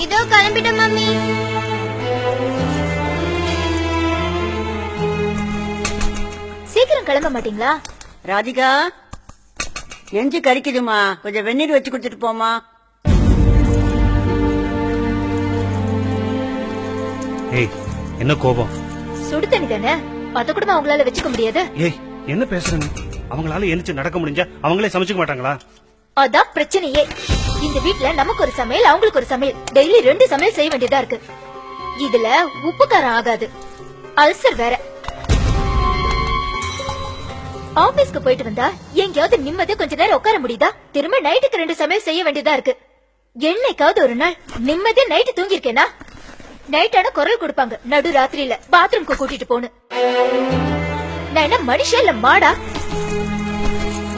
இதோ கிளம்பிட்டேன் மம்மி. சீக்கிரம் கிளம்ப மாட்டீங்களா? ராதிகா, நெஞ்சு கறிக்குதுமா, கொஞ்சம் வெந்நீர் வச்சு கொடுத்துட்டு போமா. ஏய், என்ன கோபம்? சுடு தண்ணி தானே, அத கூட அவங்களால வச்சுக்க முடியாது. ஏய், என்ன பேசுறேன்னு? அவங்களால எழுந்து நடக்க முடிஞ்சா அவங்களே சமைச்சுக்க மாட்டாங்களா? அதான் பிரச்சனையே. இந்த வீட்ல நமக்கு ஒரு சமையல், அவங்களுக்கு ஒரு சமையல், டெய்லி 2 சமையல் செய்ய வேண்டியதா இருக்கு. இதுல உப்பு காரம் ஆகாது, அல்சர் வேற. ஆபீஸ்க்கு போயிட்டு வந்தா எங்கயாவது நிம்மதியா கொஞ்ச நேரம் உட்கார முடியுதா? திரும்ப நைட்டுக்கு 2 சமையல் செய்ய வேண்டியதா இருக்கு. என்னைக்காவது ஒரு நாள் நிம்மதியா நைட்டு தூங்கிருக்கேனா? நைட்டான குரல் கொடுப்பாங்க, நடு ராத்திரியில பாத்ரூம்க்கு கூட்டிட்டு போன்னு. நான் என்ன மனுஷன் இல்ல மாடா?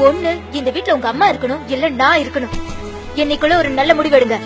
ஒண்ணு இந்த வீட்ல உங்க அம்மா இருக்கணும், இல்ல நான் இருக்கணும். என்னைக்குள்ள ஒரு நல்ல முடிவெடுங்க.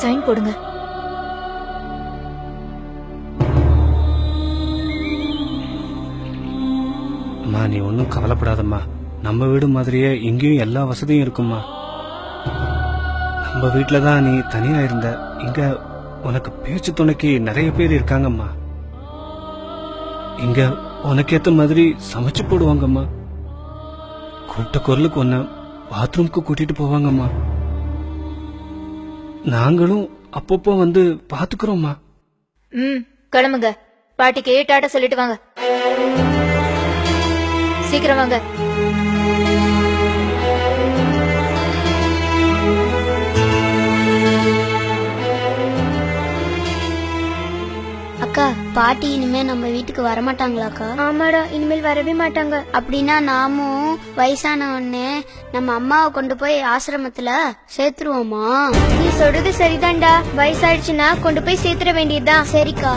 சைன் போடுங்க. அம்மா, நீ ஒன்னும் கவலைப்படாதம்மா. நம்ம வீடு மாதிரியே இங்கேயும் எல்லா வசதியும் இருக்குமா. நம்ம வீட்டுலதான் நீ தனியா இருந்த, இங்க உனக்கு பேச்சு துணைக்கு நிறைய பேர் இருக்காங்கம்மா. இங்க உனக்கேத்த மாதிரி சமைச்சு போடுவாங்கம்மா. கூப்பிட்ட குரலுக்கு ஒன்ன பாத்ரூம்க்கு கூட்டிட்டு போவாங்கம்மா. நாங்களும் அப்பப்போ வந்து பாத்துக்கிறோம்மா. கிளம்புங்க. பாட்டிக்கு டாட்டா சொல்லிட்டு வாங்க. சீக்கிரம் வாங்க. அக்கா, பாட்டி இனிமே நம்ம வீட்டுக்கு வரமாட்டாங்களாக்கா? ஆமாடா, இனிமேல் வரவே மாட்டாங்க. அப்படின்னா நாமும் வயசான உடனே நம்ம அம்மாவை கொண்டு போய் ஆசிரமத்துல சேர்த்துருவோமா? நீ சொல்றது சரிதான்டா, வயசாயிடுச்சுன்னா கொண்டு போய் சேர்த்துட வேண்டியதுதான். சரிக்கா.